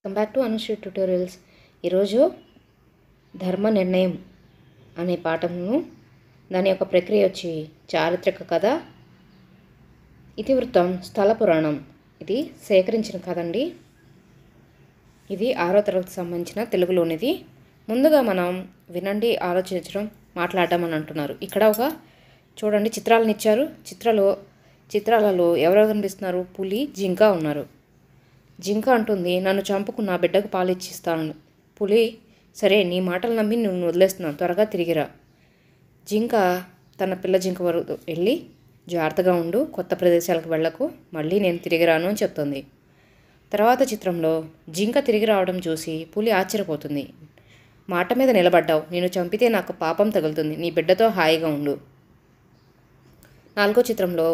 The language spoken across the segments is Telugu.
Welcome back to Anusri tutorials. ఈరోజు ధర్మ నిర్ణయం అనే పాఠము, దాని యొక్క ప్రక్రియ వచ్చి చారిత్రక కథ, ఇతివృత్తం, స్థల పురాణం. ఇది సేకరించిన కథ అండి. ఇది 6వ తరగతికి సంబంధించిన తెలుగులోనిది. ముందుగా మనం వినండి, ఆలోచించడం, మాట్లాడడం అని అంటున్నారు. ఇక్కడ ఒక చూడండి చిత్రాలను ఇచ్చారు. చిత్రాలలో ఎవరెవరు కనిపిస్తున్నారు? పులి, జింక ఉన్నారు. జింక అంటుంది, నన్ను చంపుకు నా బిడ్డకు పాలు ఇచ్చిస్తాను. పులి, సరే నీ మాటలు నమ్మి నువ్వు వదిలేస్తున్నాను, త్వరగా తిరిగిరా. జింక తన పిల్ల జింక వరకు వెళ్ళి, జాగ్రత్తగా ఉండు, కొత్త ప్రదేశాలకు వెళ్ళకు, మళ్ళీ నేను తిరిగి రాను అని చెప్తుంది. తర్వాత చిత్రంలో జింక తిరిగి రావడం చూసి పులి ఆశ్చర్యపోతుంది. మాట మీద నిలబడ్డావు, నేను చంపితే నాకు పాపం తగులుతుంది, నీ బిడ్డతో హాయిగా ఉండు. 4వ చిత్రంలో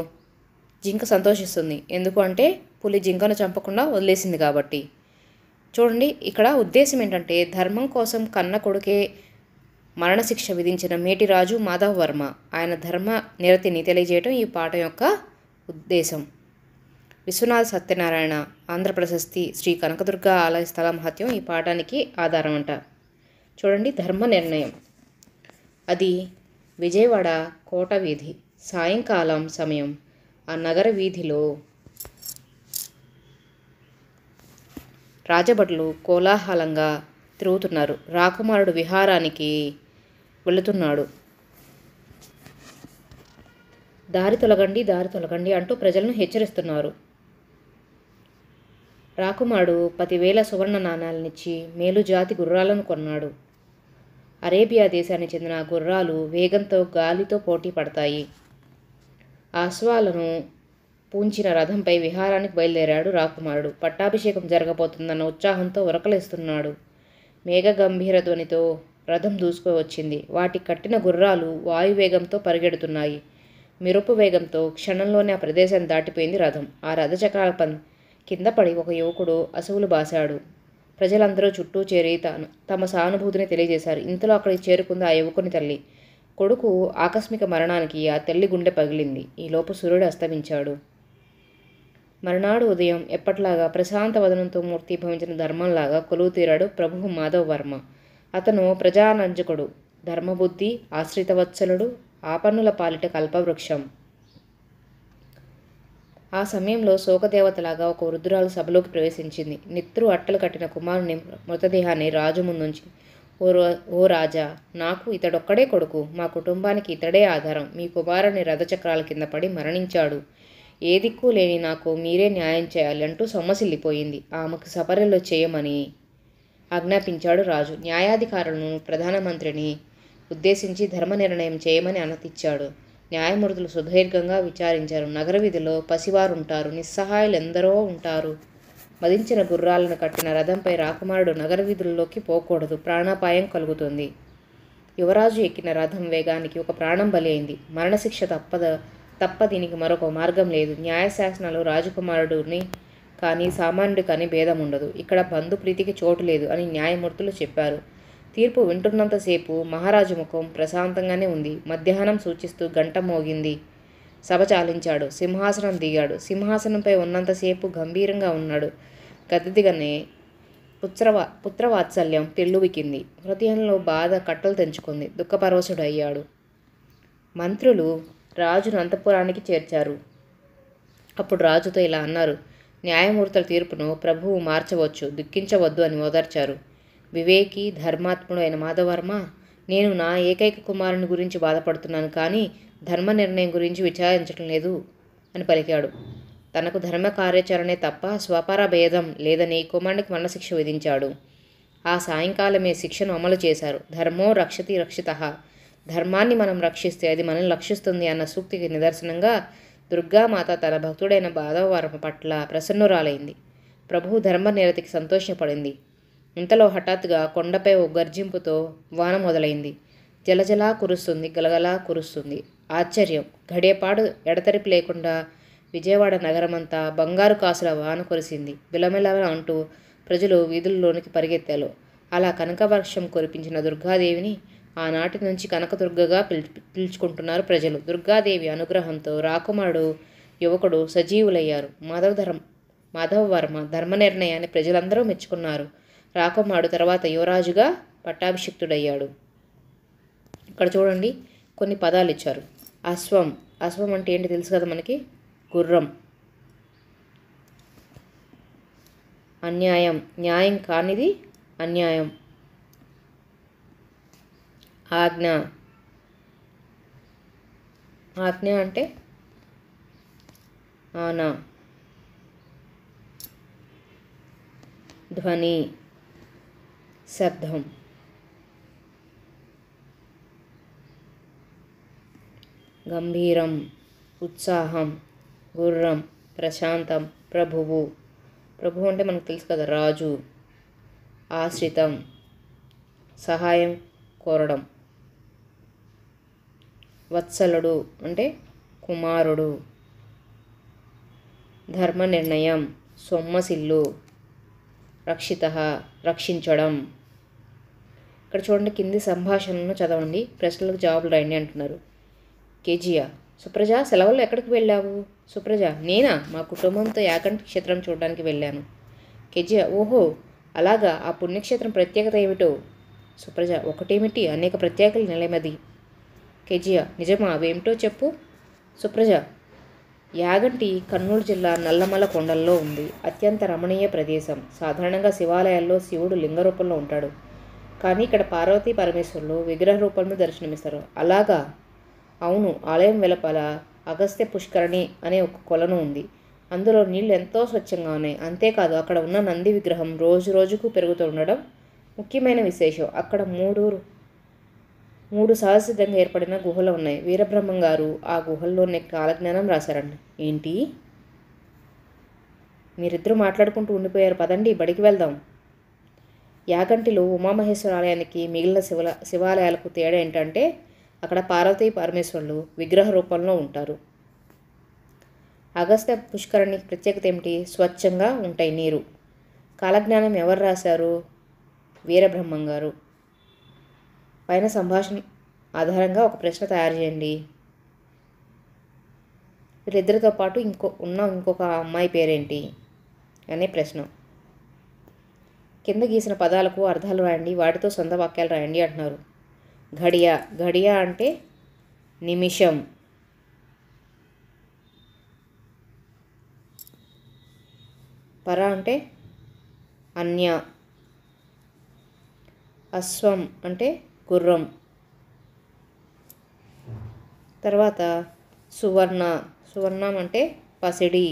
జింక సంతోషిస్తుంది, ఎందుకు అంటే పులి జింకను చంపకుండా వదిలేసింది కాబట్టి. చూడండి, ఇక్కడ ఉద్దేశం ఏంటంటే ధర్మం కోసం కన్న కొడుకే మరణశిక్ష విధించిన మేటిరాజు మాధవ్ వర్మ ఆయన ధర్మ నిరతిని తెలియజేయటం ఈ పాఠం యొక్క ఉద్దేశం. విశ్వనాథ సత్యనారాయణ ఆంధ్ర ప్రశస్తి శ్రీ కనకదుర్గ ఆలయ స్థల మహత్యం ఈ పాఠానికి ఆధారం అంట. చూడండి, ధర్మ నిర్ణయం. అది విజయవాడ కోట వీధి. సాయంకాలం సమయం. ఆ నగర వీధిలో రాజభటులు కోలాహలంగా తిరుగుతున్నారు. రాకుమారుడు విహారానికి వెళుతున్నాడు. దారి తొలగండి, దారి తొలగండి అంటూ ప్రజలను హెచ్చరిస్తున్నారు. రాకుమారుడు 10,000 సువర్ణ నాణాలనిచ్చి మేలుజాతి గుర్రాలను కొన్నాడు. అరేబియా దేశానికి చెందిన గుర్రాలు వేగంతో గాలితో పోటీ పడతాయి. అశ్వాలను పూంచిన రథంపై విహారానికి బయలుదేరాడు రాకుమారుడు. పట్టాభిషేకం జరగబోతుందన్న ఉత్సాహంతో ఉరకలేస్తున్నాడు. మేఘగంభీర ధ్వనితో రథం దూసుకు వచ్చింది. వాటి కట్టిన గుర్రాలు వాయువేగంతో పరిగెడుతున్నాయి. మెరుపు వేగంతో క్షణంలోనే ఆ ప్రదేశాన్ని దాటిపోయింది రథం. ఆ రథచక్రాల కింద పడి ఒక యువకుడు అసువులు బాశాడు. ప్రజలందరూ చుట్టూ చేరి తమ సానుభూతిని తెలియజేశారు. ఇంతలో అక్కడికి చేరుకుంది ఆ యువకుని తల్లి. కొడుకు ఆకస్మిక మరణానికి ఆ తల్లి గుండె పగిలింది. ఈలోపు సూర్యుడు అస్తమించాడు. మరునాడు ఉదయం ఎప్పట్లాగా ప్రశాంత వదనంతో మూర్తిభవించిన ధర్మంలాగా కొలువు తీరాడు ప్రభువు మాధవ్ వర్మ. అతను ప్రజానంజకుడు, ధర్మబుద్ధి, ఆశ్రితవత్సలుడు, ఆపన్నుల పాలిట కల్పవృక్షం. ఆ సమయంలో శోకదేవతలాగా ఒక వృద్ధురాలు సభలోకి ప్రవేశించింది. నిత్రు అట్టలు కట్టిన కుమారుని మృతదేహాన్ని రాజు ముందుంచి, ఓ రాజా, నాకు ఇతడొక్కడే కొడుకు, మా కుటుంబానికి ఇతడే ఆధారం. మీ కుమారుని రథచక్రాల కింద పడి మరణించాడు. ఏ దిక్కు లేని నాకు మీరే న్యాయం చేయాలి అంటూ సొమ్మసిల్లిపోయింది. ఆమెకు సపర్యలు చేయమని ఆజ్ఞాపించాడు రాజు. న్యాయాధికారులను, ప్రధానమంత్రిని ఉద్దేశించి ధర్మ నిర్ణయం చేయమని అనతిచ్చాడు. న్యాయమూర్తులు సుదీర్ఘంగా విచారించారు. నగర వీధిలో పసివారుంటారు, నిస్సహాయులు ఎందరో ఉంటారు. మదించిన గుర్రాలను కట్టిన రథంపై రాకుమారుడు నగర వీధుల్లోకి పోకూడదు, ప్రాణాపాయం కలుగుతుంది. యువరాజు ఎక్కిన రథం వేగానికి ఒక ప్రాణం బలి అయింది. మరణశిక్ష తప్ప దీనికి మరొక మార్గం లేదు. న్యాయశాసనాలు రాజకుమారుడిని కానీ సామాన్యుడి కానీ భేదం ఉండదు. ఇక్కడ బంధుప్రీతికి చోటు లేదు అని న్యాయమూర్తులు చెప్పారు. తీర్పు వింటున్నంతసేపు మహారాజు ముఖం ప్రశాంతంగానే ఉంది. మధ్యాహ్నం సూచిస్తూ గంట మోగింది. సభ చాలించాడు. సింహాసనం దిగాడు. సింహాసనంపై ఉన్నంతసేపు గంభీరంగా ఉన్నాడు. గద్దె దిగనే పుత్రవాత్సల్యం పెళ్ళువికింది. హృదయంలో బాధ కట్టలు తెంచుకుంది. దుఃఖపరవశుడు అయ్యాడు. మంత్రులు రాజును అంతఃపురానికి చేర్చారు. అప్పుడు రాజుతో ఇలా అన్నారు, న్యాయమూర్తుల తీర్పును ప్రభువు మార్చవచ్చు, దుఃఖించవద్దు అని ఓదార్చారు. వివేకి, ధర్మాత్ముడు అయిన మాధవర్మ, నేను నా ఏకైక కుమారుని గురించి బాధపడుతున్నాను, కానీ ధర్మ నిర్ణయం గురించి విచారించడం లేదు అని పలికాడు. తనకు ధర్మ కార్యాచరణే తప్ప స్వపర భేదం లేదని కుమారునికి మరణశిక్ష విధించాడు. ఆ సాయంకాలమే శిక్షను అమలు చేశారు. ధర్మో రక్షతి రక్షితః, ధర్మాన్ని మనం రక్షిస్తే అది మనల్ని రక్షిస్తుంది అన్న సూక్తికి నిదర్శనంగా దుర్గామాత తన భక్తుడైన మాధవవర్మ పట్ల ప్రసన్నురాలైంది. ప్రభువు ధర్మ నిరతికి సంతోషపడింది. ఇంతలో హఠాత్తుగా కొండపై ఓ గర్జింపుతో వాన మొదలైంది. జలజలా కురుస్తుంది, గలగలా కురుస్తుంది. ఆశ్చర్యం! గడియపాడు ఎడతెరిపి లేకుండా విజయవాడ నగరమంతా బంగారు కాసుల వాన కురిసింది. బిలమిల అంటూ ప్రజలు వీధుల్లోనికి పరిగెత్తారు. అలా కనకవర్షం కురిపించిన దుర్గాదేవిని ఆనాటి నుంచి కనకదుర్గగా పిలుచుకుంటున్నారు ప్రజలు. దుర్గాదేవి అనుగ్రహంతో రాకుమారుడు, యువకుడు సజీవులయ్యారు. మాధవవర్మ ధర్మ నిర్ణయాన్ని ప్రజలందరూ మెచ్చుకున్నారు. రాకుమారుడు తర్వాత యువరాజుగా పట్టాభిషిక్తుడయ్యాడు. ఇక్కడ చూడండి కొన్ని పదాలు ఇచ్చారు. అశ్వం, అశ్వం అంటే ఏంటి తెలుసు కదా మనకి, గుర్రం. అన్యాయం, న్యాయం కానిది అన్యాయం. ఆజ్ఞ, ఆజ్ఞ అంటే ఆన. ధ్వని, శబ్దం. గంభీరం, ఉత్సాహం. గుర్రం, ప్రశాంతం. ప్రభువు, ప్రభువు అంటే మనకు తెలుసు కదా, రాజు. ఆశ్రితం, సహాయం కోరడం. వత్సలుడు అంటే కుమారుడు. ధర్మ నిర్ణయం, సొమ్మసిల్లు. రక్షిత, రక్షించడం. ఇక్కడ చూడండి కింది సంభాషణను చదవండి, ప్రశ్నలకు జవాబులు రాయండి అంటున్నారు. కేజియా, సుప్రజ సెలవుల్లో ఎక్కడికి వెళ్ళావు? సుప్రజ, నేనా? మా కుటుంబంతో యాగంటి క్షేత్రం చూడడానికి వెళ్ళాను. కేజియా, ఓహో అలాగా, ఆ పుణ్యక్షేత్రం ప్రత్యేకత ఏమిటో? సుప్రజ, ఒకటేమిటి, అనేక ప్రత్యేకతలు నిలయమది. కేజియా, నిజమా? అవేమిటో చెప్పు. సుప్రజ, యాగంటి కర్నూలు జిల్లా నల్లమల కొండల్లో ఉంది. అత్యంత రమణీయ ప్రదేశం. సాధారణంగా శివాలయాల్లో శివుడు లింగ రూపంలో ఉంటాడు, కానీ ఇక్కడ పార్వతీ పరమేశ్వరులు విగ్రహ రూపంలో దర్శనమిస్తారు. అలాగా? అవును. ఆలయం వెలుపల అగస్త్య పుష్కరిణి అనే ఒక కొలను ఉంది. అందులో నీళ్లు ఎంతో స్వచ్ఛంగా ఉన్నాయి. అంతేకాదు అక్కడ ఉన్న నంది విగ్రహం రోజు రోజుకు పెరుగుతూ ఉండడం ముఖ్యమైన విశేషం. అక్కడ మూడు సహజసిద్ధంగా ఏర్పడిన గుహలు ఉన్నాయి. వీరబ్రహ్మం గారు ఆ గుహల్లోనే కాలజ్ఞానం రాశారండి. ఏంటి? మీరిద్దరూ మాట్లాడుకుంటూ ఉండిపోయారు, పదండి బడికి వెళ్దాం. యాగంటిలో ఉమామహేశ్వర ఆలయానికి మిగిలిన శివాలయాలకు తేడా ఏంటంటే అక్కడ పార్వతీ పరమేశ్వరులు విగ్రహ రూపంలో ఉంటారు. అగస్త్య పుష్కరిణి ప్రత్యేకత ఏమిటి? స్వచ్ఛంగా ఉంటాయి నీరు. కాలజ్ఞానం ఎవరు రాశారు? వీరబ్రహ్మం గారు. పైన సంభాషణ ఆధారంగా ఒక ప్రశ్న తయారు చేయండి. వీరిద్దరితో పాటు ఇంకొక అమ్మాయి పేరేంటి అనే ప్రశ్న. కింద గీసిన పదాలకు అర్థాలు రాయండి, వాటితో సొంత వాక్యాలు రాయండి అంటున్నారు. ఘడియ, ఘడియ అంటే నిమిషం. పర అంటే అన్య. అశ్వం అంటే గుర్రం. తర్వాత సువర్ణ, సువర్ణం అంటే పసిడి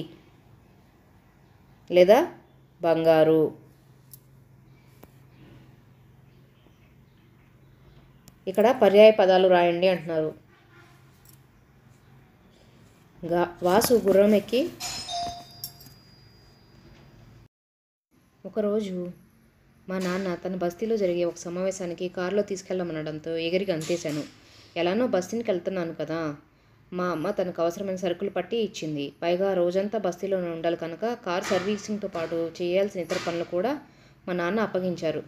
లేదా బంగారు. ఇక్కడ పర్యాయ పదాలు రాయండి అంటున్నారు. వాసు గుర్రం ఎక్కి ఒకరోజు మా నాన్న తన బస్తీలో జరిగే ఒక సమావేశానికి కారులో తీసుకెళ్ళమనడంతో ఎగిరికి అంతేశాను. ఎలానో బస్తీనికి వెళ్తున్నాను కదా, మా అమ్మ తనకు అవసరమైన సరుకులు పట్టి ఇచ్చింది. పైగా రోజంతా బస్తీలోనే ఉండాలి కనుక కారు సర్వీసింగ్తో పాటు చేయాల్సిన ఇతర పనులు కూడా మా నాన్న అప్పగించారు.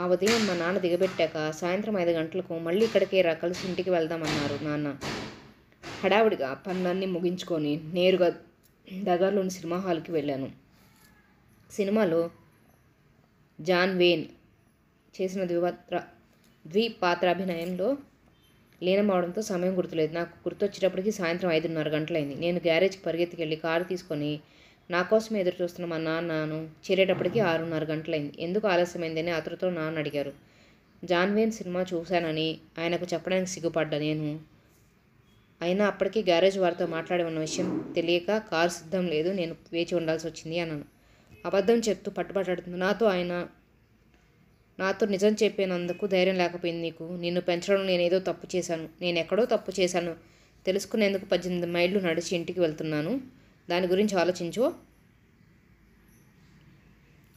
ఆ ఉదయం మా నాన్న దిగబెట్టాక సాయంత్రం 5 గంటలకు మళ్ళీ ఇక్కడికే రా, కలిసి ఇంటికి వెళ్దామన్నారు నాన్న. హడావుడిగా పనులన్నీ ముగించుకొని నేరుగా దగ్గరలోని సినిమా హాల్కి వెళ్ళాను. సినిమాలో జాన్ వేన్ చేసిన ద్విపాత్రాభినయంలో లీనమవడంతో సమయం గుర్తులేదు. నాకు గుర్తొచ్చేటప్పటికి సాయంత్రం 5:30 గంటలైంది. నేను గ్యారేజ్కి పరిగెత్తుకెళ్ళి కారు తీసుకొని నా కోసం ఎదురు చూస్తున్న మా నాన్నను చేరేటప్పటికి 6:30 గంటలైంది. ఎందుకు ఆలస్యమైందని ఆతృతతో నాన్న అడిగారు. జాన్ వేన్ సినిమా చూశానని ఆయనకు చెప్పడానికి సిగ్గుపడ్డా నేను. అయినా అప్పటికీ గ్యారేజ్ వారితో మాట్లాడి ఉన్న విషయం తెలియక కారు సిద్ధం లేదు, నేను వేచి ఉండాల్సి వచ్చింది అన్నాను. అబద్ధం చెప్తూ పట్టుబట్టాడుతుంది. నాతో నిజం చెప్పినందుకు ధైర్యం లేకపోయింది నీకు. నిన్ను పెంచడంలో నేనేదో తప్పు చేశాను. నేను ఎక్కడో తప్పు చేశాను తెలుసుకునేందుకు 18 మైళ్ళు నడిచి ఇంటికి వెళ్తున్నాను. దాని గురించి ఆలోచించు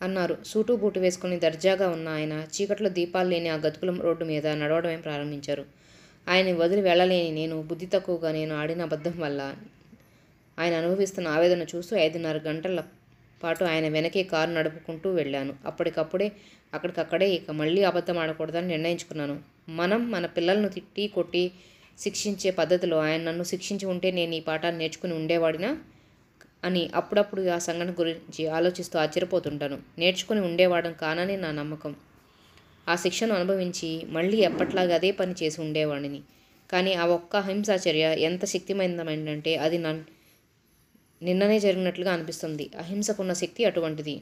అన్నారు. సూటు బూటు వేసుకుని దర్జాగా ఉన్న ఆయన చీకట్లో దీపాలు లేని ఆ గతుకుల రోడ్డు మీద నడవడమే ప్రారంభించారు. ఆయన్ని వదిలి వెళ్ళలేని నేను, బుద్ధి తక్కువగా నేను ఆడిన అబద్ధం వల్ల ఆయన అనుభవిస్తున్న ఆవేదన చూస్తూ 5:30 గంటల పాటు ఆయన వెనకే కారు నడుపుకుంటూ వెళ్ళాను. అక్కడికక్కడే ఇక మళ్ళీ అబద్ధం ఆడకూడదని నిర్ణయించుకున్నాను. మనం మన పిల్లలను తిట్టి కొట్టి శిక్షించే పద్ధతిలో ఆయన నన్ను శిక్షించి ఉంటే నేను ఈ పాఠాన్ని నేర్చుకుని ఉండేవాడినా అని అప్పుడప్పుడు ఆ సంఘటన గురించి ఆలోచిస్తూ ఆశ్చర్యపోతుంటాను. నేర్చుకుని ఉండేవాడం కానని నా నమ్మకం. ఆ శిక్షను అనుభవించి మళ్ళీ ఎప్పట్లాగా అదే పని చేసి ఉండేవాడిని. కానీ ఆ ఒక్క అహింసాచర్య ఎంత శక్తివంతమైందంటే అది నిన్ననే జరిగినట్లుగా అనిపిస్తుంది. అహింసకున్న శక్తి అటువంటిది.